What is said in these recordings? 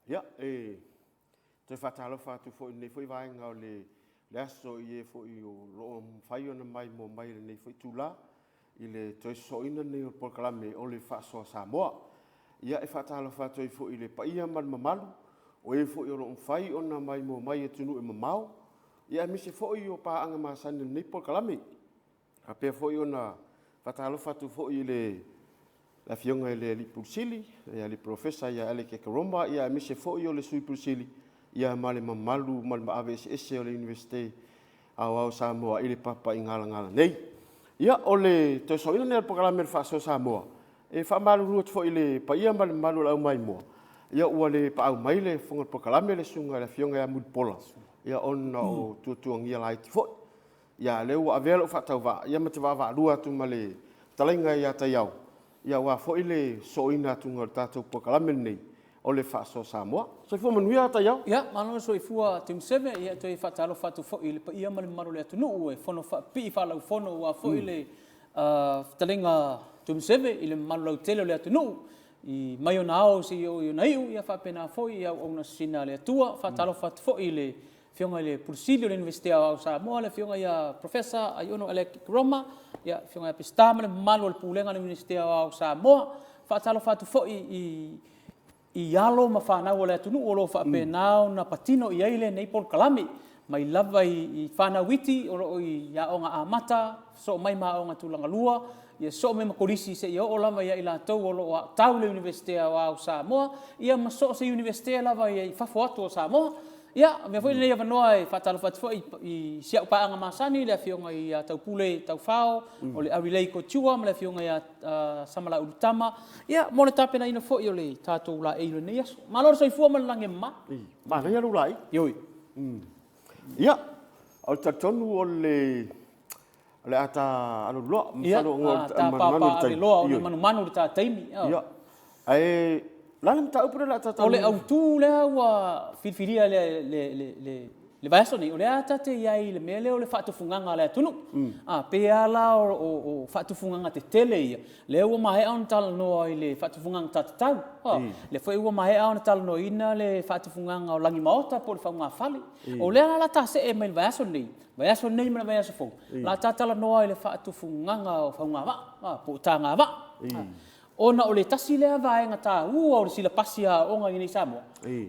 Ya, te whatalo whatu fo nei fo i vaenga o le aso i e fo i o lo whai ona mai mo mai le nei fo i tula i le toi soina nei o polkalame o le whasoa Samoa. Ia e whatalo whatu i fo i le paia man mamalu o e fo i o lo whai ona mai mo mai e tunu e mamau. Ia e mise fo i o paanga masani nei polkalame. A pia fo i ona whatalo whatu fo i le la fionga le ali pulsili ya le professor ya ale ke karomba ya mise fo yo le sui pulsili ya male mamalu mal ma AVS o le university au Samoa ile papa ingala ngala nei ya ole to so ina le programa fa so Samoa e fa malu rut fo ile pa ia mal malu la mai mo ya ole pa au mai le fonga programa le sunga la fionga ya mud pola ya on o tu ngia lai fo ya le wa velo fa tava ya matava va lua tu male talenga ya tayau ia wa fo ile soina tunga tatou pokalame nei o le whaaso Samoa. So i fua manuia ata iau? Ia, malona so i fua tim seve, ia toi whaatalo whatu fo i le pa ia mali maru le atunu ue, whono pi whalau whono wa fo i le talenga tim seve i le maru lau tele le atunu i mai o nao si o i naiu, ia whapena fo i au ona sina le atua, whaatalo whatu fo i le fionga le Pursilio le University o Samoa, le fionga ia professor ai ono Alec Roma, ia fionga ia pistama le malu le pulenga le University o Samoa, whaatalo whatu fo i alo ma whanau le atunu o lo whapenao na patino i eile nei polkalame, mai lava i whanau witi o i iaonga amata, so mai maonga tulanga lua, ia so me makorisi se ia o lava ia ila tau o lo tau le University o Samoa, ia maso se University lava ia i whafo atu o Samoa, ia, me foi nei avanoa e whatalo whatu fo i siau paanga masani, le fionga i tau pule, tau whao, o le arilei ko tua, ma le fionga i samala urutama. Ia, mone tapena ina fo i o le tātou la eilo nei aso. Maloro so i fua malange ma. Ma, ngai alu lai? Ioi. Ia, au tatonu o le ata anu loa, mfano o ta papa le loa, o le manu le tā taimi. Ia, ai, lana mta upura la tata. O le autu le wa filfilia le vaso nei o le ata te iai le mele o le whaatufunganga le atunu. Pe ala o whaatufunganga te tele ia. Le ua mahe au na tala noa i le whaatufunganga tatatau. Le fwoi ua mahe au na tala noa ina le whaatufunganga o langi maota po le whaunga whale. O le ala la tase e mai vaso nei. Vaso nei mana vaso fau. La tatala noa i le whaatufunganga o whaunga wa. Po tanga wa. Ona o le tasi lea vaenga tā ua o le sila pasi a onga i nei Samoa.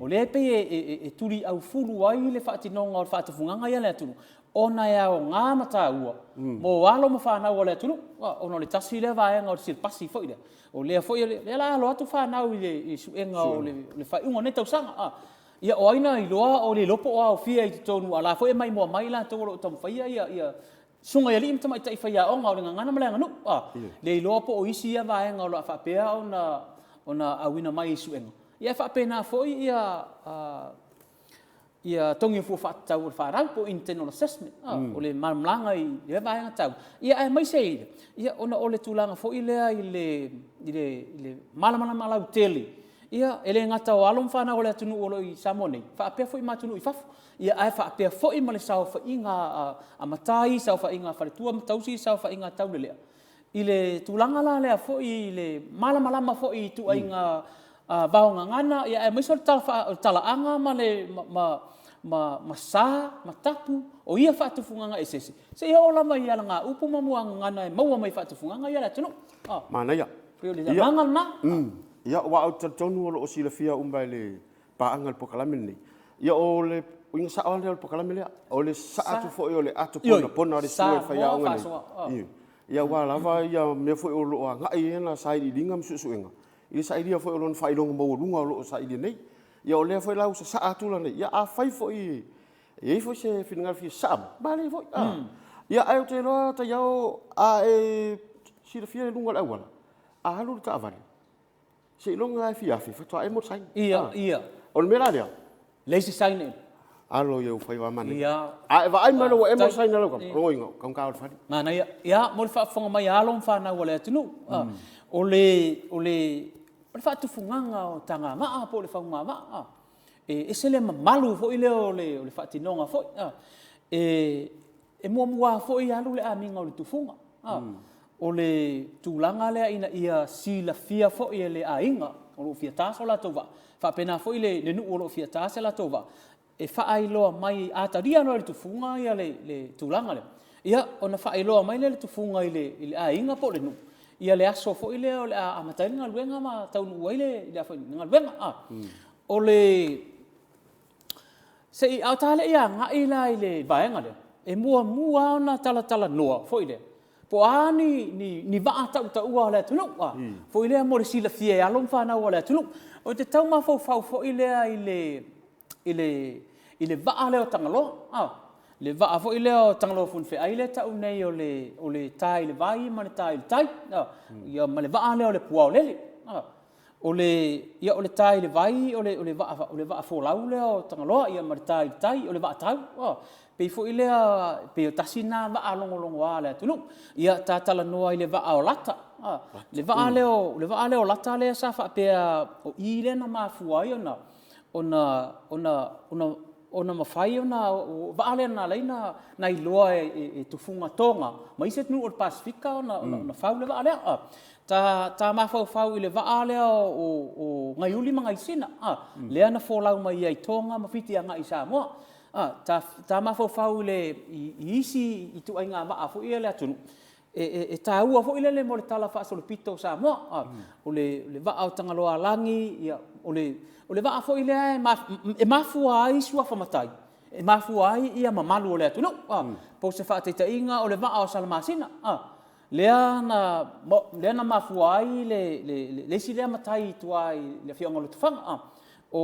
O le pe e turi au fulu ai le whaatinonga o le whaatufunganga ia le atunu. Ona e ao ngā mata ua. Mo walo ma whanau o le atunu. Ona o le tasi lea vaenga o le sila pasi fo i lea. O lea fo i le la alo atu whanau i le suenga o le whaiunga ne tausanga. Ia o aina i loa o le lopo o au fia i te tonu ala fo e mai mua mai la tōro o tamu whaia ia sunga ia li imta mai tai whaia onga o le ngangana malanga nu. Le iloa po o isi ia vaenga o la whapea ona awina mai isuenga. Ia whapena foi ia tongi fu whatau o wharau po internal assessment. O le marmlanga i le vaenga tau. Ia ai mai se ia ona o le tūlanga foi lea i le malamana malau tele. Ia ele ngata o alom whanau o le atunu o lo i Samonei. Whapea foi matunu i whafu. Ia ai whaapea foi ma le sao whainga a matai, sao whainga wharetua matausi, sao whainga taulelea. I le tūlanga la lea foi i le malamalama foi i tu ainga vaonga ngana, ia ai maiso le tala anga ma le ma sa, ma tapu, o ia whaatufunganga esese. Se ia o lama ia ngā upu mamua ngana e maua mai whaatufunganga ia le atunu. Mana ia. Prio le nganga na. Ia wa au tatonu o sila fia umbai le paanga le pokalame nei. Ia o le inga sa o le pokalame lea. O le sa atu fo o le atu pona o le sua whaia onga nei. Ia wa lava ia mea fo o loa ngai ena sa i linga msusuenga. Ia sa ilia fo o lon whailonga maurunga o loo sa ilia nei. Ia o lea fo lau sa atu la nei. Ia a whai fo i fo se whiningal fia saam. Bale fo ia ai o te loa ta iau a sila fia lunga la awala. A halu ta avali. Se longa ai fia fi fatua e mo sai. Ia. O mera dia. Lazy sign in. Alo eu fai wa mane. Ia. Ai va ai malo e mo sai na lo kam. Roinga kam ka fa. Mana ia mo fa fonga mai alom fa na wala tunu. O le fa tu funganga o tanga ma po le funga ma. E se le malu fo ile o le fa tinonga fo. E mo fo ia lu le aminga o le tu funga. O le tūlanga lea ina ia sila fia fo i le ainga o lo fia ta so la tova fa pena foi le nu o lo fia ta se la tova e fa ai lo mai a taria no le tufunga ia le tulanga le ia ona fa ai lo mai le tufunga ile a inga po le nu ia le aso foi le o le a matainga luenga ma tau nu ile ia foi nga luenga o le se i au tale ia nga ila ile vaenga le e mua ona tala noa foi le po ni va ta ua le tunu foi le mo sila fie alom fa na wala tunu o te tau ma fo ile va le o tangalo le va fo ile o tangalo fun fe ai le ta nei o le tai le vai ma le tai ia ma le va le o le puao le o le tai le vai o le va fo lau le o tangalo ia ma le tai o le va tau pe fo ile pe tasina va longo ale tunu ia tala noa ile va o lata le va ale o lata le sa fa pe o ile na mafuai ona mafai ona va ale na leina na iloa e tufunga tonga mai se nu o Pasifika ona fa le va ale ta mafau ile va ale o ngaiuli mangai sina le ana fo lau mai ai tonga mafiti anga isa mo ta mafau le isi i tu ainga va fo ile atunu e ta ua fo ile le mo le tala fa so le pito sa mo o le va au tangaloa langi ia o le va fo ile e mafua ai sua fa matai e mafua ai ia mamalu le atunu po se fa te inga o le va au salamasina leana mafua ai le sile matai tu ai le fionga le tufanga o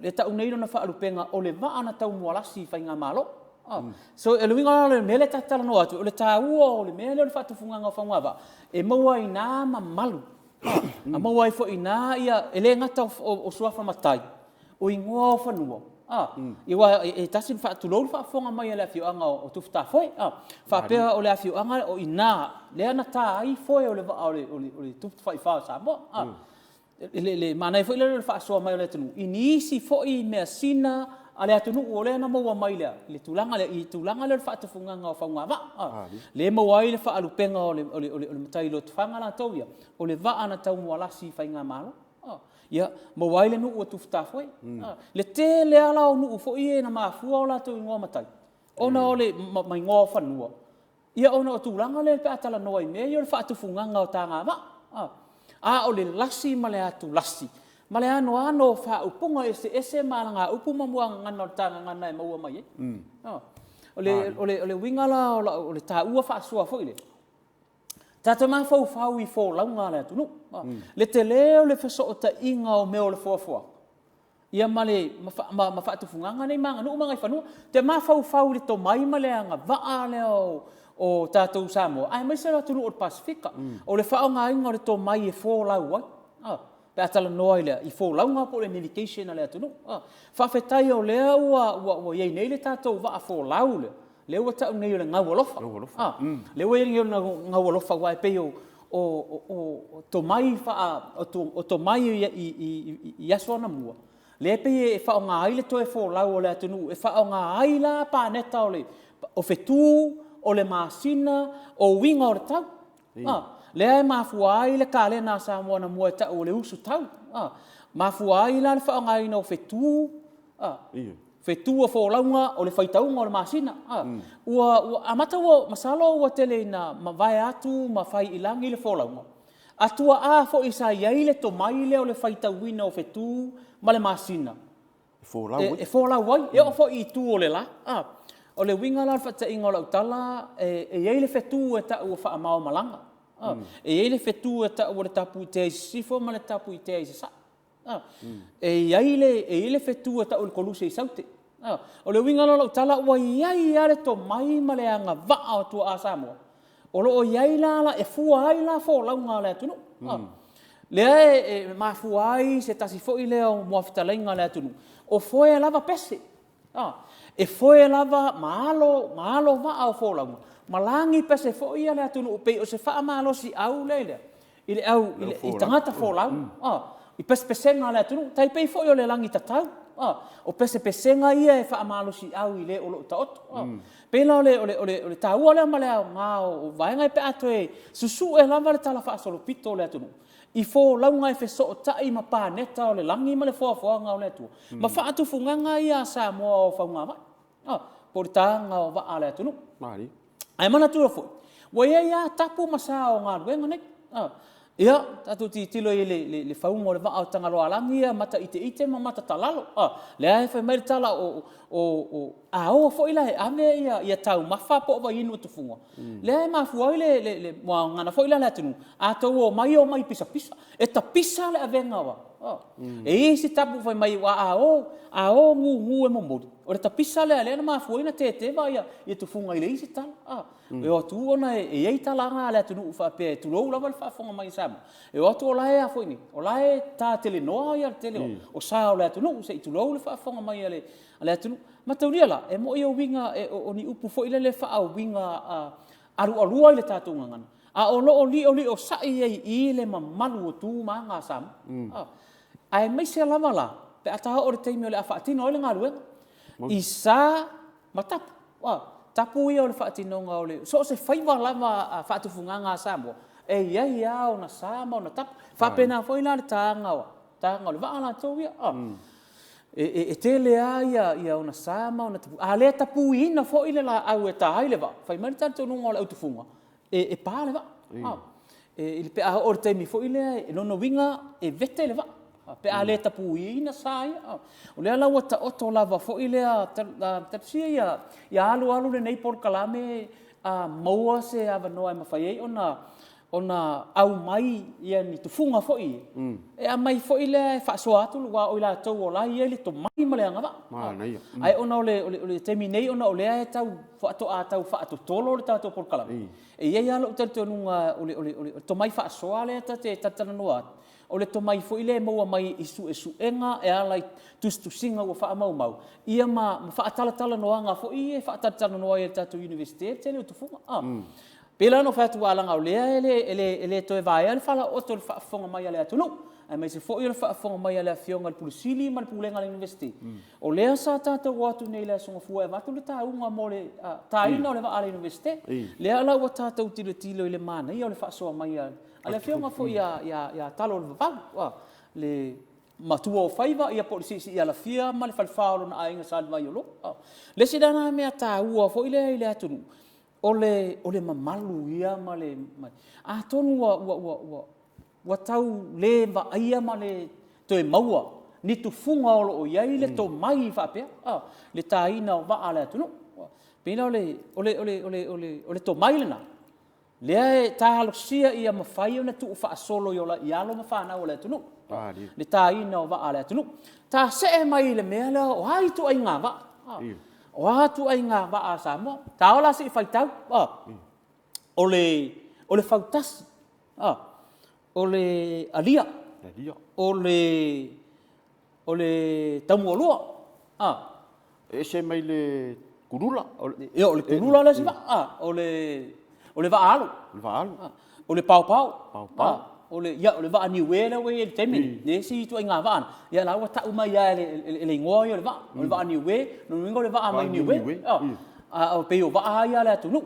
le ta uneiro na fa alupenga o le va ana tau moalasi fa inga malo so e luinga le mele tatala no atu le tau o le mele le fa tufunga nga fa ngava e maua ina mamalu a maua i fo ina ia ele ngata o suafa matai o ingoa fa nuo iwa e tasin fa tu lo fa fonga mai le fionga o tufta foi fa pe o le fionga o ina le ana ta ai foi o le va o le tufta fa sa mo le mana foi le fa so mai le tunu inisi foi me sina ale atunu o le na mo mai le tulanga le fa tufunga nga fa nga va le mo ai le fa alupenga o le matai lo tufanga la toia o le va ana tau mo alasi fa nga malo ia mo ai le nu o tufta foi le te le ala o nu fo i na mafua o la to ngo matai ona o le mai ngo fa nu ia ona o tulanga le pa tala noi me yo le fa tufunga nga o tanga va o le lasi ma le atu lasi ma le ano fa upunga ese malanga upuma muanga ngana tanga ngana e maua mai o le wingala o le ta ua fa sua foi le tata ma fau i fo launga le tunu le te leo le faso o ta inga o meo le foa ia male ma fa tufunga ngana manga no manga fanu te ma fau le to mai male anga va le o tatou Samoa ai mai se tunu o Pasifika o le fa nga inga le to mai e fo lau pe atala noa ile i fo launga po le medication ale tunu fa fetai o le ua ye nei le tatou va fo lau le ua ta nei le ngau lofa le ua ye ngau lofa wa pe o to mai fa o to mai i asona mua le pe e fa nga ai le to e fo lau le tunu e fa nga ai la pa neta o fetu o le masina o winga o tau le ai mafuai le kale na sa mo na mo ta o le usu tau mafuai la le fa ngai no fetu o fo launga o le faitau o le masina ua amata o masalo o tele na ma vai atu ma fai ilangi le fo launga atua fo isa yai le to mai le o le faitau wina o fetu ma le masina e fo launga e o fo i tu o le la o le winga la fa ta ingola utala e yai le fetu e ta o fa ma malanga e ele fetu ta o le tapu te sifo ma le tapu te sa e ele fetu ta o le koluse saute o le winga lo tala wa yai ale to mai ma le anga va o tu asamo o lo yai la e fu ai la fo la nga le tunu le ma fu ai se tasifo ile o mo aftalenga le tunu o fo e lava pese e fo e lava malo va o fo la malangi pese fo ia le atunu pe o se fa malo si au lele ile i tangata fo lau i pese nga le atunu tai pe fo ia le langi tatau o pese nga ia e fa malo si au ile o lo taot pe la ole tau ole male nga o vai nga pe atoe susu e lava le tala fa solo pito le atunu I fo launga e feso tai ma pa neta o le langi ma le foa nga o le tu. Ma whaatu funganga ia sa moa o whaunga mai. Por tanga o wa ale tunu. Mari. Ai mana tua fo. Wa ia tapu masa o ngā ruenga nei. Ia, tatu tilo i le whaunga o le wa au tanga roa langi ia mata ite ma mata talalo. Le ai whai mai tala o o fo ila he ame ia tau mawha po wa inu tu funga. Le ai mafua i le mua ngana fo ila le atunu. A tau o mai pisa. E ta pisa le avenga wa. E isi tapu whai mai wa a o ngu e momori. O le ta pisa le na mafua ina te wa ia tu funga i le isi tala. E o tu ona e ei talanga le atunu fa pe tu lo lava fa fonga mai sama. E o tu ola e a foi ni. Ola e ta tele noa ia tele o sa o le atunu se tu lo le fa fonga mai ale atunu. Ma tau la e mo ia winga e o ni upu foi le fa au winga aru le tatu ngana. A o lo o sa i le mamalu o tu ma nga sama. Ai mai se lava la. Pe ata o le teimi o le afatino o le ngaru. I sa matap. Tapu ia o le whaatinonga o le... So se whaiwa lava whaatufunganga Samoa. E ia o na Samoa o na tapu. Whapena whaina le tāanga o le waala tau ia. E tele ia o na Samoa o na tapu. A le tapu ina whaile la au e tā haile wa. Whaimani tātou nunga o le autufunga. E pā le wa. I le pea o le teimi whaile e nono winga e vete le wa. Pe a le tapu ina sa ia. O le ala wata oto lava fo i lea tapsia ia alu le nei por kalame maua se ava noa e mawhaiei ona au mai ia ni tufunga fo i. E a mai fo i lea e whaasoa atu lua o i la tau o la i ele to mai maleanga wa. Ai ona o le temi nei ona o lea e tau whaato tolo le tato por kalame. E ia alo utarito nunga o to mai whaasoa lea te tatana noa atu. O le to mai fo ile maua mai isu enga e alai tusinga ua wha mau. Ia ma whaatala noanga fo i e whaatala noa i tatu universite tele o tufunga. Pela no whaatu alanga o lea ele to e vai ale whala oto le whaafonga mai ale atunu. Ai mai se fo i le whaafonga mai ale a fionga le pulusili ma le pulenga le universite. O lea sa tata watu nei le songa fua e watu le taunga mo le taina o le wa ale universite. Lea la ua tata tilo i le mana i o le whaasoa mai ale. Ale fionga fo ia talo le vau le matua o faiva ia polisi ia la fia ma le falfalo na ainga salva iolo le sidana me ata ua fo ile atunu ole mamalu ia ma le a tonu wa tau le va ia ma le to e maua ni tu funga o ia ile to mai fa pe le taina o va ale atunu pina ole to mai lena lea e tāhalosia ia mawhai o na tuu whaasolo i alo ma whanau le tunu. Le tā ina o wa ale tunu. Tā se mai le mea lea o hai tu ai ngā wa. O hatu ai ngā wa a Samoa. Tā ola si i whaitau. O le whautasi. O le alia. O le tamuolua. E se mai le kurula. O le kurula le si wa. O le vaalu. O le pau. O le va ni wele we le temi. Ne si tu nga va. Ya la wa ta uma ya le ngo yo le va. O le va ni we, no ngo le va mai ni we. O pe o va ya le tu no.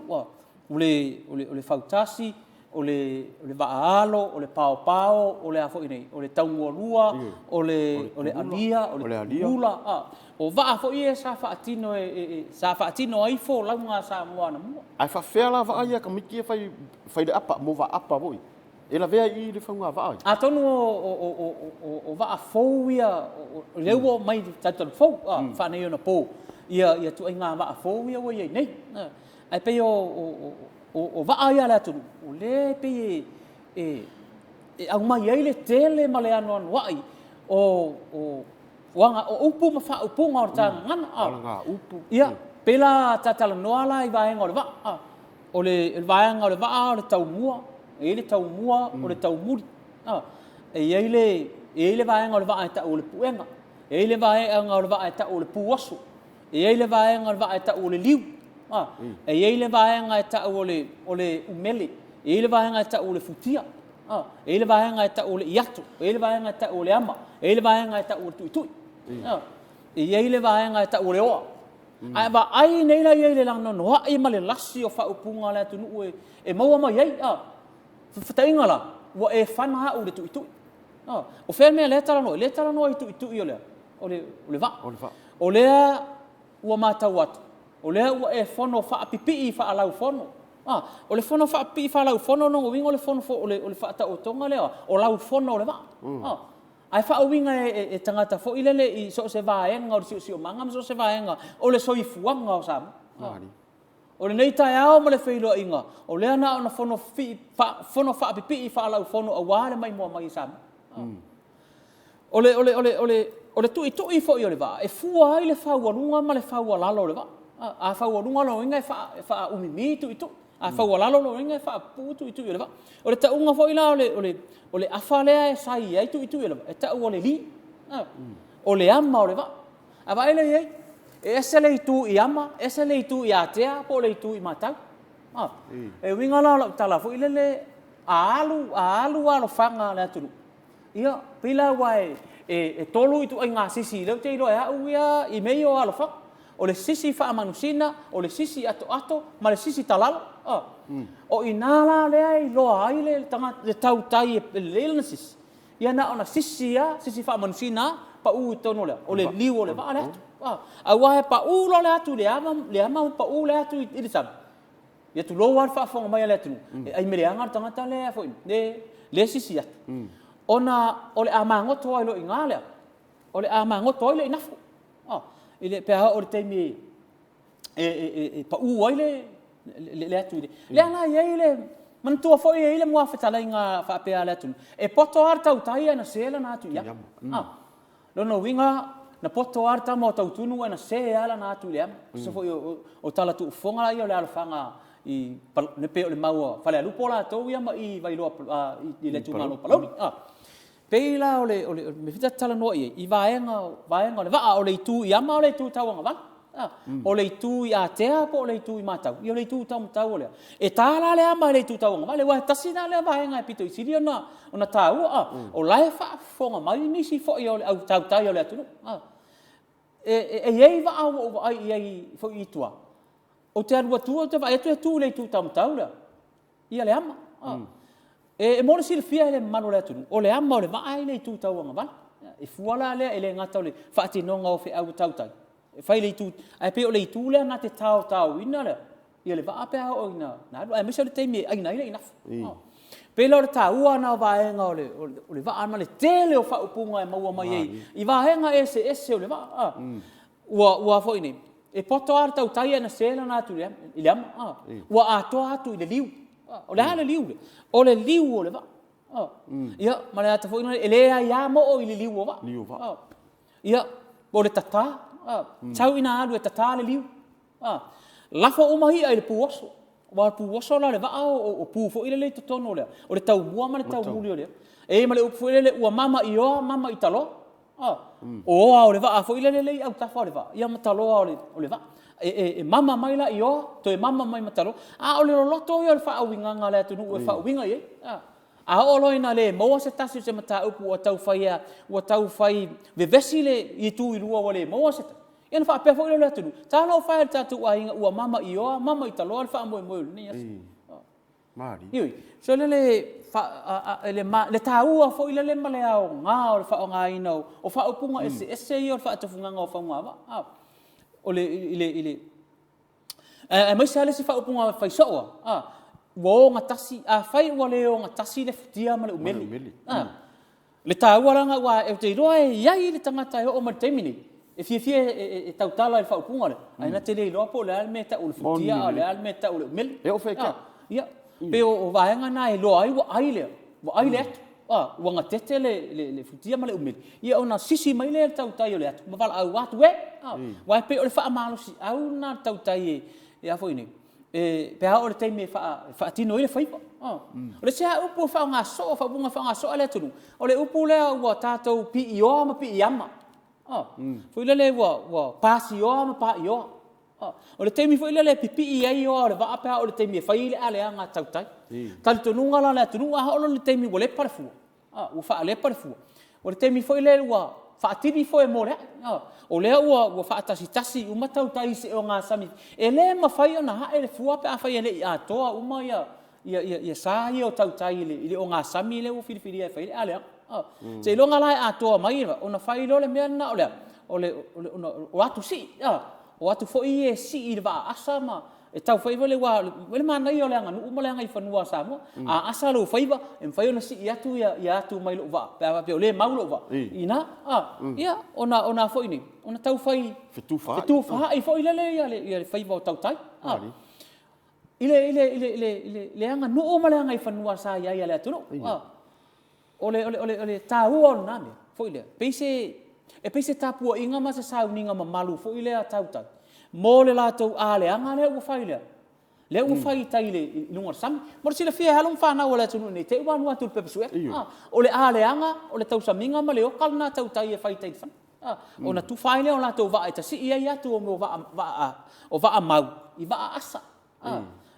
O le fautasi, o le vaalo, o le pau, o le afo nei, o le taumolua, o le alia, o le lula. O va fo ia sa faatino ai fo launga sa moana mo. Ai fa fela va ia ka miki fai de apa mo va apa voi. Ela vea i le faunga va. A tonu o va fo ia lewo mai tato fo fa nei ona po. Ia tu nga va fo ia wo ia nei. Ai pe o va ia la tu. O le pe au mai ai le tele ma le ano wai. Wanga o upu ma fa upu ngor tang ngan upu ia pela tatala noala I vai ngor va o le vai ngor va o le tau mua e le tau mua o le tau muri e le vai ngor va ta o le puenga e le vai ngor va ta o le puaso e le vai ngor va ta o le liu e le vai ngor ta o le umele e le vai ngor ta o le futia e le vai ngor ta o le iato e le vai ngor ta o le ama e le vai ngor ta o le tuitui e le vaenga ta ore o ai ba ai nei la le lang no ai ma le lasi o fa upunga la tu e maua mai ai fa tainga la ua e whana o le tuitui. O whea mea le talanoa i tuitui o le va. O lea ua mātau atu. O lea ua e whono whaapipi i whaalau whono. O le whono whaapipi i whaalau whono no wingo le whono o le whaata o tonga lea. O lau whono o le va. Ai whaawinga e tangata fo ilele i so se vaenga o le si o manga so se vaenga o le soifuanga o Samoa. O le nei tai ao ma le whailo inga. O lea na ona whono whaapipi i whaalau whono a wāre mai mua mai i Samoa. O le tui fo i o le va. E fua ai le whauarunga ma le whaualalo o le va. A whauarunga lo inga e wha umimi tui. A whaualalo lo inga e wha putu i o le va. O le taunga fo ila o le awhalea e sai ai tui o le va. E tau o le li. O le ama o le va. A vai le iei. E ese le itu i ama, ese le itu i atea, po le itu i matau. E winga la tala fo ila le alu alo whanga le aturu. Ia, pila wai e tolu itu ai ngā sisi leu te ilo e au ia i mei o alo whanga. O le sisi whaamanusina, o le sisi ato, ma le sisi talalo. O i nāla lea i loa ai le tau tai e leila na sisi. Ia na ona sisi whaamanusina, pa u tono lea. O le liu o le vaa le atu. A wae pa u lo le atu le ama pa u le atu i le sabu. Ia tu lo war whaafonga mai le atu. Ai mere angar tangata lea fo le sisi atu. Ona o le amangoto ai lo i ngā lea. O le amangoto ai lo i nafu. Ile pea o le teimi pa u ai le atu ile. Le ana iei le mantua fo iei le mua whetala i ngā whaapea le atu. E poto ar tau tai ana sela na atu ia. Lono winga na poto ar tamo tau tunu ana se ala na atu le. So fo o tala tu fonga i o le alfanga i ne pe o le maua. Fale alu pola to ia ma i vailoa i le tungalo paloni. Peila o le me fita tala no i vaenga le va o le tu i ama o le tu tawanga va. O le tu i atea po o le tu i matau. I o le tu tau o le. E tala le ama le tu tawanga va le wa tasina le vaenga e pito i siri ona tau o lai fa fonga mai nisi fo i o le au tau tai o le atu. E iei va au ai iei fo i tua. O te arua tua te va e tu le tu tau le. Ia le ama. E mo le silfia le mano le atu. O le ama o le vai le tu tauanga va. E fuala le ele ngata o le whaatinonga o fe au tau tai. E fai le tu ai pe o le tu le na te tau ina le. Ia le va pe o ina. Na ai mese le teimi ai nai le ina. Pe lo tau ana vaenga o le va ana le tele o fa upunga e maua mai ei. I vaenga ese o le va. Ua fo ini. E poto ar tau tai ana sela na tu le. Ile ama. Ua atu i le liu. O le ala liu le. O le liu o le va. Ia, ma le ata fo ina ele ia mo o i le liu o va. Ia, o le tata. Tau ina alu e tata le liu. Lafo o mahi ai le puoso. Wa puoso la le va o pu fo ile le tono le. O le tau mua ma le tau muli o le. E ma le upu ile le ua mama i oa, mama i talo. O le va fo ile le au tafa o le va. Ia ma talo o le va. E mama mai la i oa, to e mama mai ma talo. O le loto i o le fa winga nga le atu nu e fa winga ye. A o loina le mo se tasi se mata upu o tau fai vevesi le i tu i lua o le mo se tasi. Ia na whaapea fo i le atu. Tā lau whae tatu a inga ua mama i oa, mama i taloa le wha moe ni asu. Mari. Iui, so le tāua fo i le male au ngā o le wha o ngā ina o wha upunga ese i o le wha atafunganga o whaunga wa. O le e mai se si wha upunga whai soa. Wo ngā tasi, a whai ua leo ngā tasi le futia ma le umeli. Le tāua ranga ua e te iroa e iai le tangata e o ma teimini. E fie e tautala i whaupunga le. Aina te rei loa po le alme ta ule futia, le alme ta ule umeli. E o wheka? Ia. Pe o vaenga na e loa ai wa aile. Wa aile atu. Wa ngā tete le futia ma le umeli. Ia o na sisi mai le tautai o le atu. Ma wala au atu e. Wa pe o le whaamalosi au na tautai e a fwini. Pe hao o le teime whaatino i le whaipa. O le sea upu whaunga so, whaunga whaunga so ale tunu. O le upu lea ua tātou pi i oa ma pi i ama. Fo ile wa pasi o ma pa yo. O le teimi fo ile pipi i ai o le va pa o le teimi fa ile ale anga tautai. Tal to nunga la tu nunga o le teimi wo le parfu. O fa le parfu. O le teimi fo ile wa fa tiri fo e more. O le wa fa tasi o matautai se o nga sami. E le ma fa yo na ha ele fu pa fa ile a toa uma ia ia sa ia o tautai ile o ngā sami le o whiriwhiri ai whaile ale te longa lai atoa mai ona whai lo le mea na o atu si o atu fo i e si i le waa asa ma e tau whaiva le wā wele mana i o le anga nuu ma le anga i whanua sa mo a asa lo whaiva e mwhai ona si i atu mai lo waa pe o le mau lo waa ina ia ona fo ini ona tau whai fetu wha i fo i lele i le whaiva o tautai le anga nuu ma le anga i whanua sa ia le atunu ole ta ua na me fo i le peise tapua inga ma se sauninga ma malu fo i le tautai mo le latou aleanga le ua fai le ua fai tai le lunga sami mo le sila fia halong whanau o le atunu nei te ua nua tu pepesue o le aleanga o le tausaminga ma le o kalna tautai e fai tai whana o na tu fai le o latou waa e tasi ia i atu o waa mau i waa asa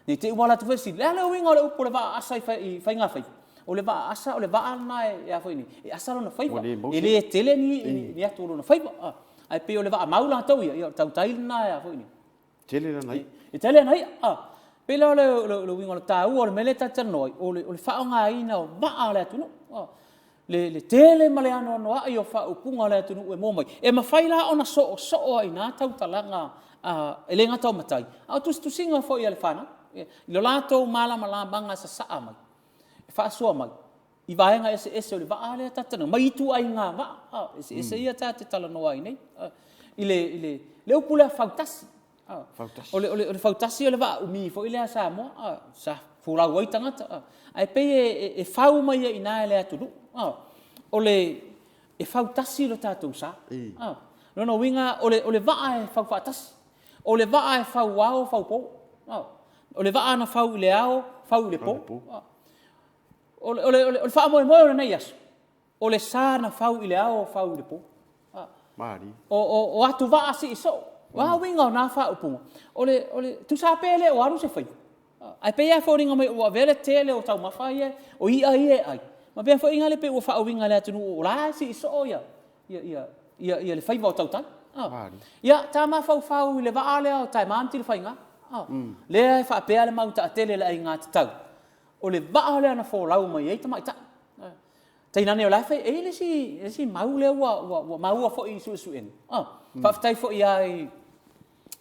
nei te ua latou fesi le winga o le upo le waa asa i fai ngā fai o le waa asa o le waa na e a fai ni e asa lona faiva e le tele ni atu lona faiva ai pe o le waa mau latou ia tautai na e a fai ni tele na nai e tele na ia pe le winga o le tāua o le mele tatanoi o le whaonga ina o waa le atunu le tele ma le ano ai o whaupunga le atunu e momai e mawhai la ona so ai nā tautalanga e le ngata o matai au tusinga fo ia le whana i lo latou malama la banga sa saa mai e whaasua mai i vaenga ese o le waa le tatana mai tu ai ngā waa ese ia tā te tala noa i nei i le upu le fautasi ole fautasi o le waa umi fo i le sa mo sa furau ai tangata ai pe e fau mai i nā le atunu ole e fautasi lo tātou sa no winga ole waa e fautasi ole waa e fau ao fau po ole waa na fau le ao fau le po ole fa mo mo nei as ole sa na fau ile ao fau le po mari o atu va si so wa winga na fa upu ole tu sa pele o aru se fai ai pe ia foringa mai o vele tele o tau mafai o ia ai ma be fo inga le pe o fa winga le atu o la si so ia le fai va tau ta ia ta ma fau le va ale o tai mam til fai nga le fa pe ale mau ta tele le inga tau o le va le na fo lau mai ai tamai ta taina ne o la fai e le si mau le wa mau fo i su en fa tai fo ia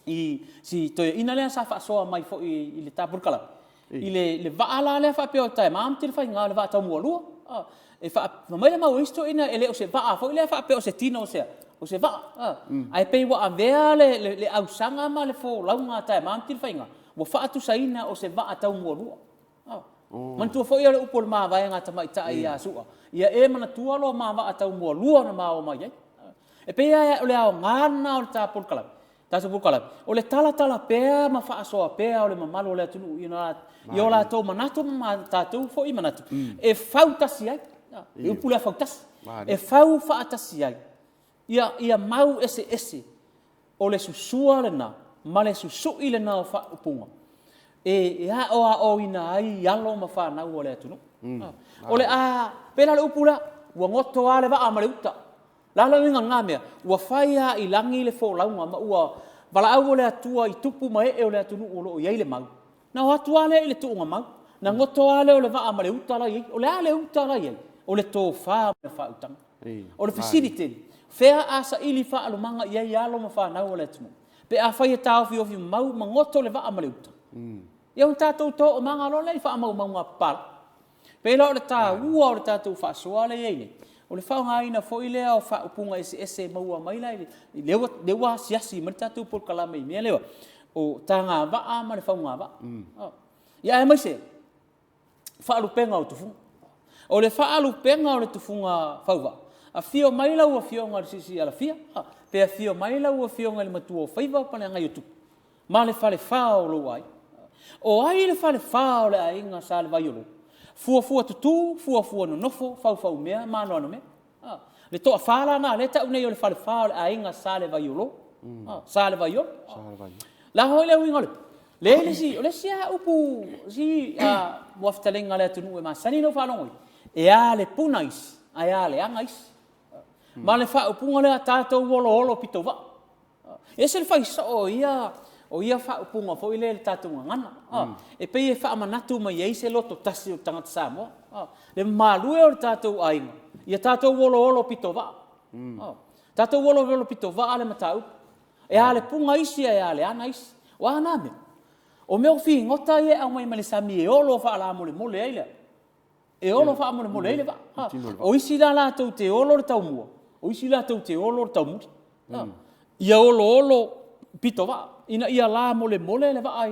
i si to ina le sa fa so mai fo i le tapur kala i le va la le fa pe o tai mam til fai nga le va ta mo lu e fa mai le mau isto ina ele o se va fo le fa pe o se tino o se va ai pe wa avea le au sanga ma le fo lau nga tai mam til fai nga wa fa tu saina o se va ta mo lu man tu fo ia le upol ma vai nga tamai ta ia su ia e mana tua lo ma va ta mo lu na ma o mai e pe ia o le au ngana o ta por kala ta se por kala o le tala pe ma fa so pe o le mamalo le tu ina io la to manato ma ta tu fo i manato e fauta si ai e upula fauta e fau fa ta si ai ia mau ese o le susua le na ma le susu ile na fa upunga e ha o ina ai yalo ma fa na o le atu o le a pela le upula wa ngoto ale va amale uta la winga ngamea wa faia i langi le fo launga ma ua bala au le atua i tupu mai e o le atu o lo ia le mau na o atu ale i le tu mau na ngoto ale o le va amale uta la o le ale uta la ia o le to fa utang o le facility fea asa ili fa alumanga ia yalo ma fa na o le atu pe a faia tau fi mau ma ngoto le va amale uta ia un tātou tō o manga lo lei wha mau ngā pala. Pēla o le tā ua o le tātou wha soa le eile. O le whaonga ina fo i lea o wha upunga ese maua mai lai. Lewa siasi ma le tātou por kalame i mea lewa. O tā ngā waa ma le whaunga waa. Ia e mai se, wha alupenga o tufunga. O le wha alupenga o le tufunga whauwa. A fio mai lau a fionga le sisi ala fia. Pe a fio mai lau a fionga le matua o whaiva pa le ngai o tupu. Ma le whale whao lo ai. O ai le fale fao le ainga sa le vaiolo. Fua tutu, fua no nofo, fau mea, mano ano mea. Le toa fala na, le tau nei o le fale fao le ainga sa le vaiolo. Sa le vaiolo. La hoi le uinga le. Le si, o le si a upu, si muaftalenga le atunu e masani no whalongoi. E a le punais, a e a le angais. Ma le wha upunga le a tātou wolo pito wa. E se le whai so ia, o ia whaupunga fo i le tātou ngana. E pei e whaamanatu mai ei se loto tasi o tangata Samoa. Le malue o tātou ainga. Ia tātou olo pito wa. Tātou olo pito wa ale matau. E ale punga isi e ale ana isi. Wa ana me. O meo fi ngota e au mai malisami e olo whaala mole eile. E olo whaala mole eile wa. O isi la tātou te olo tau mua. O isi la tātou te olo tau muri. Ia olo pito wa. Ina ia la mole le wa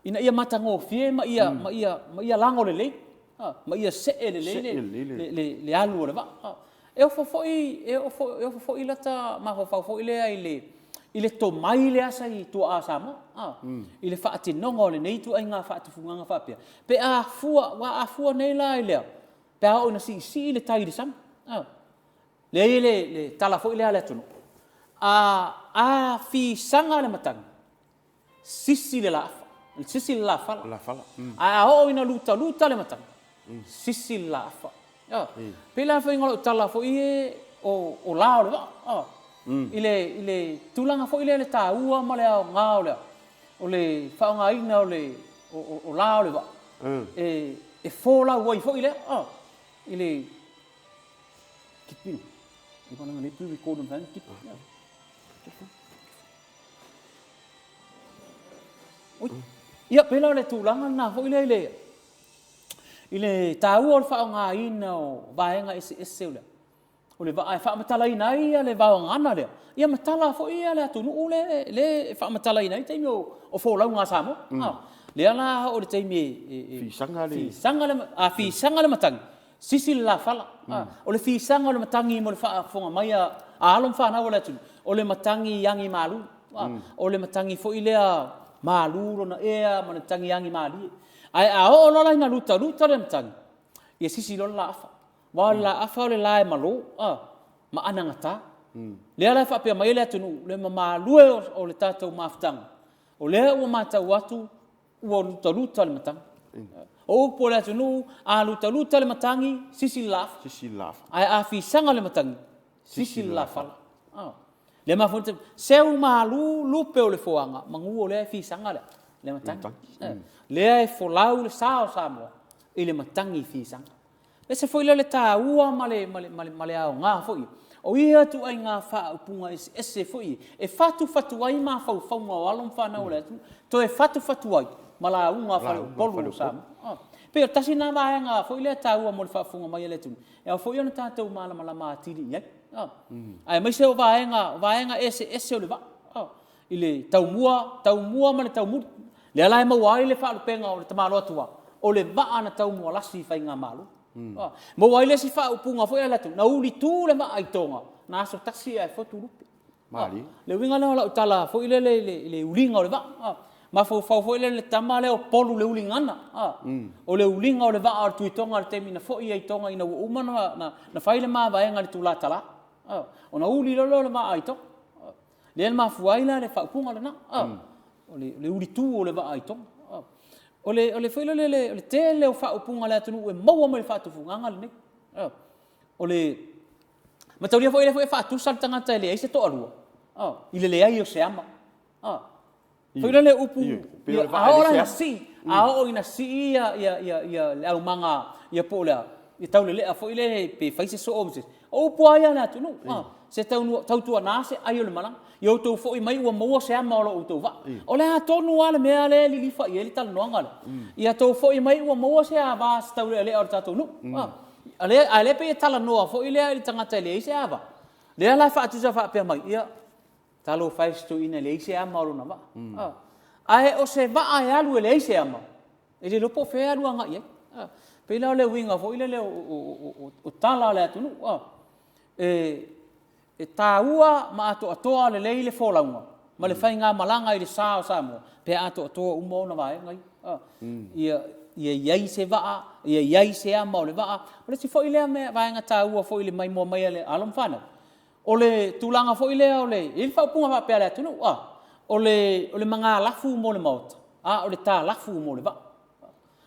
ina ia matango fie ma ia lango le ma ia se le alu le va e o fo i lata ma fo i le ai le to mai le asa i tu asa mo i le faati nongo le nei tu ai nga faati funga fa pe pe a fua nei la ile pe a ona si le tai de sam le tala fo i le ala tu a fi sanga le matang sisi le la sisi la fala a o ina luta le matang sisi la fa pela foi ngolo tala foi o lao le ile tulanga foi le ta ua ma le ngao le o le fa nga ina o lao le e fola wai foi le ile kipi i pana le tu record on van kipi ia pela le tulanga na foi ile tau o fa nga ina o vaenga ese o le va fa matala ina ia le va ngana le ia matala fo ia le atu no le fa matala ina te o fo la nga samo le ala o le taimi fi sanga le matang sisi la fala o le fi sanga le matangi mo le fa fonga mai a alom fa na wala tu o le matangi yangi malu o le matangi fo ile malu na ea ma matangi yangi mali ai a o lola ina luta le matang ia sisi lo la afa wala afa le lai malo ma anangata le ala fa pe mai le tunu le mama lue o le tatou maftang o le o mata watu o luta le matang o po le tunu a luta le matangi sisi la ai a fi sanga le matangi sisi la fala le ma fonte seu malu lupe o le foanga mangu o le fi sanga le matangi le e folau le sao samo ile matangi fi sanga le se foi le ta ua male au nga foi o ia tu ai nga fa upunga ese foi e fatu ai ma fa ma alon fa na ole to e fatu ai mala unga fa polu sam pe tasina va nga foi le ta ua mo fa funga mai le tu e foi ona ta tu mala ma tiri ia ai mai se va nga ese ole va ile tau mua ma le tau mu le ala ma wai le fa penga o le tamalo atua o le va ana tau mua lasi fa nga malu mo wai le si fa upunga foi ala tu na uli tu le ma ai tonga na so taxi ai fotu lupe mali le winga la tala foi le ulinga o le va ma fo foi le tamale o polu le ulinga na o le ulinga o le va ar tu tonga le temina foi ai tonga ina uma na fai le ma va nga le tu la tala ona uli lo le ma ai to le ma fuai la le fa upunga le na o le uli tu o le va ai tonga o le foi le tele o fa upunga le tunu e mau mo le fa tu funga le o le matauria foi fa tu sal tanga tele ai se to alua ile ai o se ama foi le upu ahora na si ina si ia le au manga ia pola ia tau le foi le pe fai se so o po ai na tunu se tau tu na se ai le malang yo to foi mai ua mo se ama o to va o le tonu ale me ale li fa ye tal no ngala ia to foi mai ua mo se ava tau le o tatu nu ale pe tala no foi le tanga tele se ava le ala fa tu fa pe mai ia talo fai sto ina le se ama o na va ai o se va ai alu le se ama e le po fe alu nga ia pe la le winga foi le o tala le tu nu e taua ma atoa le leile folaunga ma le fainga malanga i le sao samo pe atoa umo na vai ngai ia iai se va ia iai se ama o le va o le si foi le me vai nga taua foi le mai mo mai le alom fana o le tulanga foi le o le il fa punga va pe le tunu o le manga lafu mo le maut o le ta lafu mo le va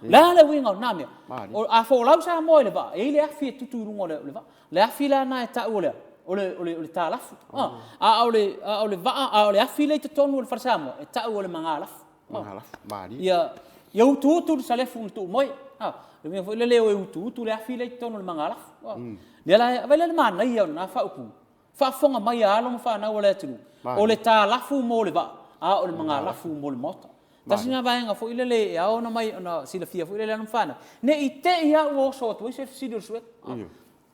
la le winga na me o a folau sa mo le va e le afi tuturunga le va le afi la na ta o le ole talafu ole va ole afile te tonu le farsamo e ta ole mangalaf mari ia utu sale fu tu moi le me foi le utu le afile te tonu le mangalaf le la vele le mana ia na fa upu fa fonga mai alo mo fa na ole tu ole talafu mo le va ole mangalafu mo le mota tasinga vaenga foi le ia ona mai ona sila fia foi le fana ne ite ia o so tu se sidu suet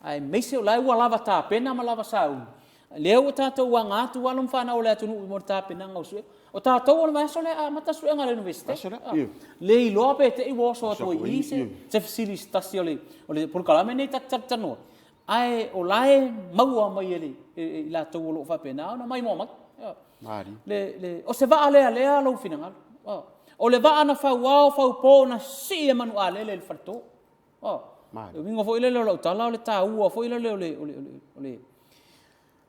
ai meise lai wa lava ta pena ma lava sau leo tatou wa ngatu wa lum fana ole atu mo ta pena ngau suet o tatou o mai sole a mata suet ngale universite le lo pe te i wo so to i se facili stasiole ole por kala me nei ta no ai o lai maua mai ele la to lo fa pena na mai mo ma le o se va ale lo final o le va ana fa wa fa po na si e manu ale le farto mingo foi le lo tala le ta ua foi le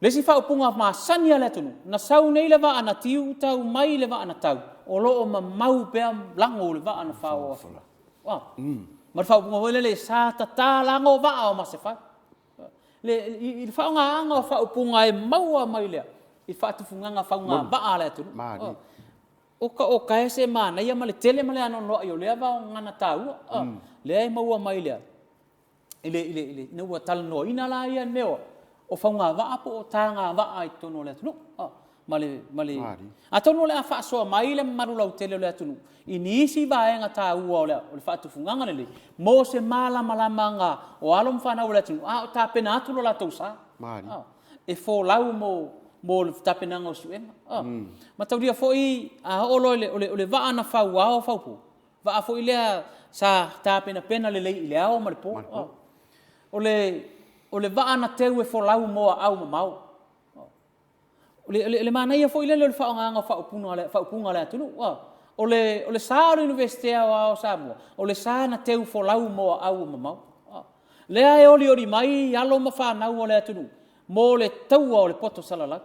le si fa punga ma sania le tunu na sau nei le va ana tiu tau mai le va ana tau o lo ma mau pe lango le va ana fa o ma fa punga le sa ta lango va o ma se fa le il fa nga fa punga e mau mai le i fa tu funga fa nga va le tunu o ka ese mana ia ma le tele ma le ano no yo le va ngana tau le mau mai le ile no wa tal no ina la ia meo o faunga va po tanga va ai tono le tunu male a tono le fa so mai le marula tele le tunu inisi va nga ta u le fa tu funga le mo se mala manga o alom fa na le tunu o ta pena tu la to sa e fo lau mo le ta pena ngo su ma tau dia foi a o le va na fa wa fa po va foi le sa ta pena le le o ma po ole va ana teu e folau mo au mau le mana ia foi le fa nga fa punga le tunu ole sa universite o Samoa ole sa na teu folau mo au mau le ai oli mai alo ma fa na ole tunu mo le tau o le poto salala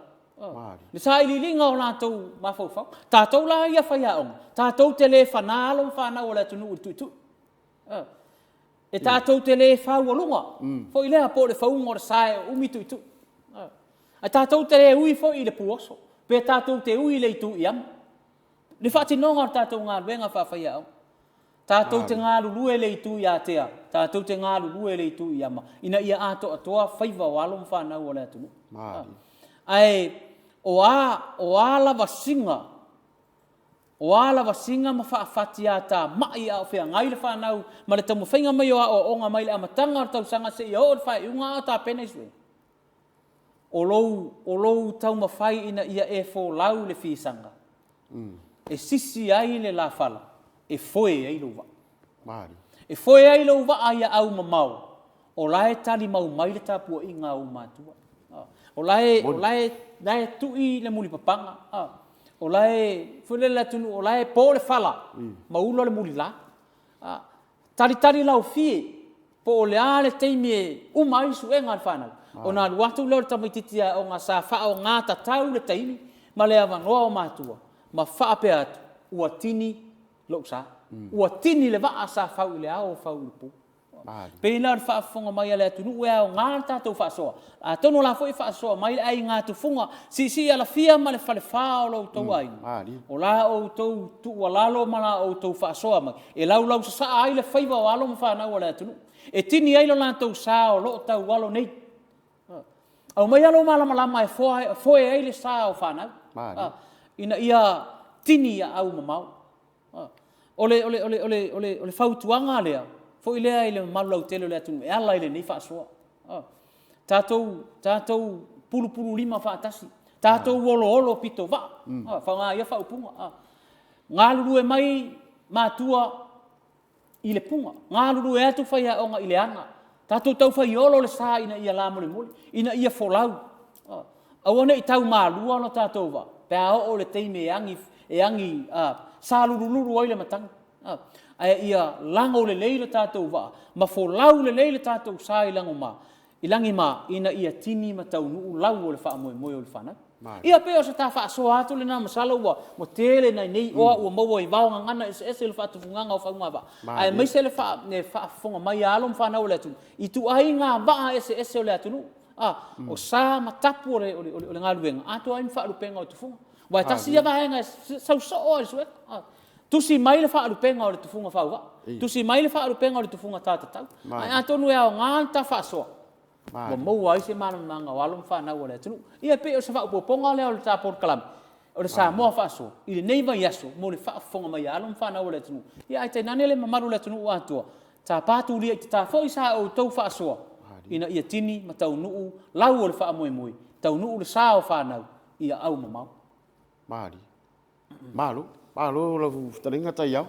le sa ili linga o na tau ma fa ta tau la ia fa ya on ta tau telefona alo fa na ole tunu tu e tātou te le whau alunga. Fo i lea po le whau ngore sae umitu i tu. A tātou te le ui fo i le puoso. Pe tātou te ui le i tu i am. Le whati nonga tātou ngā ruenga whawhai au. Tātou te ngā lulue le i tu i atea. Tātou te ngā lulue le i tu i ama. Ina ia ato atoa whaiva o alum whanau o le atunu. Ai, o a lava singa. O ala wa singa ma whaafati ata mai a whea ngai le whanau ma le tamu whainga mai o onga mai le amatanga o tau sanga se i o le whai unga o ta pene iswe. O lou tau ma whai ina ia e fo lau le whisanga. E sisi ai le la whala. E foe ai lo wa. E foe ai lo wa ai au ma mau. O lae tali mau mai le tapua i ngā umatua. O lae tui le muli papanga. O lae fule la tunu o lae po le fala ma ulo le muli la tari lau fie po o le ale teimi umai su e ngal whanau o nā luatu leo tamititia o ngā sa wha o ngā tatau le teimi ma le awanoa o mātua ma wha pe atu ua tini lo sa ua tini le waa sa whau le ao whau le pu Pena le whaafonga mai ale atu nuu ea o ngā tātou whaasoa. A tono la fwoi whaasoa mai le ai ngā tufunga si ala fia ma le whale whaolo tau ai. O la o tau tua lalo mana o tau whaasoa mai. E lau sa ai le whaiva o alo ma whanau ale atu nuu. E tini ai lo la tau sa o lo tau walo nei. Au mai alo malama e foe ai le sa o whanau. Ina ia tini ia au mamau. Ole whautuanga lea. Fo ilea ile malau telo le atu e ala ile nei whaasoa. Tātou pulu lima whaatasi. Tātou olo pito wa. Whanga ia whaupunga. Ngā lulu e mai mātua i le punga. Ngā lulu e atu whaia o ngā ile anga. Tātou tau whai olo le sā ina ia la mole. Ina ia wholau. Awane i tau mālua no tātou wa. Pea o le teime e angi sā lulu oile matanga. Ai ia lango le leile tātou wa, ma fo lau le leile tātou sā i lango ma. I langi ma, ina ia tini ma tau nuu lau o le wha moe o le whana. Ia peo sa tā wha soa atu le nā masala ua, mo tele nei oa ua maua i waonga ngana ese le wha tufunganga o whaunga wa. Ai mai se le wha fonga mai alom whanau le atu. I tu ai ngā waa ese o le atu nuu. o sa matapu o le galuega atua ai faalupenga o tufunga wa tasi ia vaenga sauso o suet tusi mai le faalupenga o le tufunga fauga tusi mai le faalupenga o le tufunga tatatau ai atonu e o nganta faasoa wa mo ai se mana manga walum fa na wala tunu ia pe o se fa poponga le o le tapor kalam o le sa mo faaso i le nei vai aso mo le faafonga mai alum fa na wala tunu ia ai te nane le mamaru le tunu atua ta patu li ta foi sa o tou faasoa ina ia tini ma tau nuu lau o le faa moe moe tau nuu le sa o fa nau ia au mamau Mari. Malo la taringa tai au.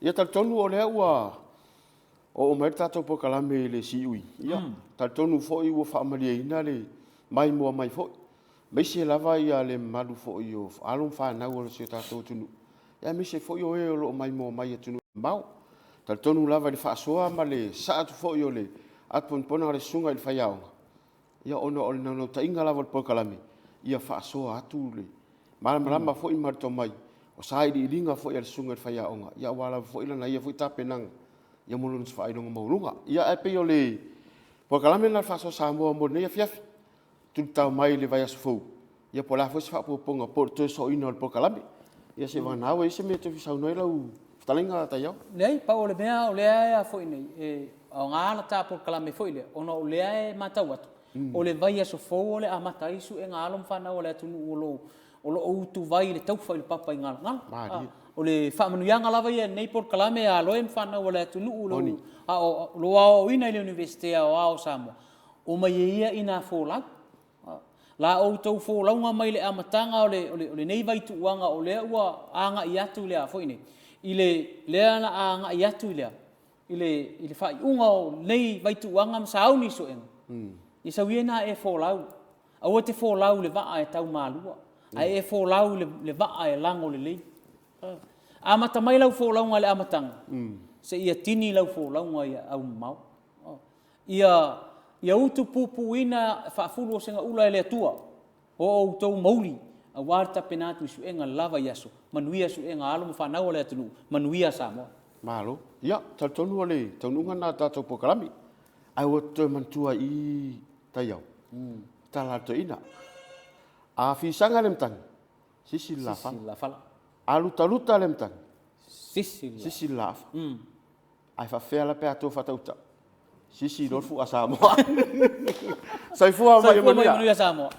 Ia tal tonu o le ua o mai tato po kalame le siui. Ia tal tonu foi o fa malia ina le mai mo mai foi. Mai se lava ia le malu foi o alum fa na o se tato tunu. Ia mi se foi o e o mai mo mai tunu mau. Tal tonu lava le fa soa ma le sa tu foi o le atpon pona le sunga il faiao. Ia ono o no tainga lava po kalame. Ia fa soa atu le malama foi marto mai o sai di linga foi el sunga faya onga ia wala foi lana ia foi tapenang ia mulun fai no maulunga ia e pe ole po kalame na fa so sa mo ne fiaf tu ta mai le vai fo ia po la foi fa po ponga por to so ino po kalame ia se va we se me to sa no ela u talinga ta ia nei pa ole mea ole ia foi nei e o ngala ta po kalame foi le ono ole e matawat ole vai so fo ole a matai su e ngalom fa na ole tu ulo o lo tu vai le tau fai le papa ingal ngal o le fa manu yanga lava ia nei por kalame a loem fa na wala tu lu lo o ina le universite o Samoa o mai ia ina fo la o tau fo la nga mai le amatanga o le nei vai tu wanga o le ua anga ia tu le a fo ine ile le ana anga ia tu le ile fa unga o nei vai tu wanga ma sa ni so en i sa wiena e fo la o te fo la le va e tau malua ai e fo lau le va e lango le lei amata mai lau fo lau ngale amatang se ia tini lau fo lau ngai au mau ia utu pupu ina fa fulu senga ula le tua o tou mauli a warta penatu su enga lava yaso manuia su enga alo fa na ole tunu manuia Samoa malo ia tal tonu ole tonu na ta to po kalami ai o to mantua i taiau tala to ina a fisanga lem tang sisi la fala aluta lem tang sisi la ai fa fe la pe ato fa tauta sisi do fu a Samoa sai fu a mai Samoa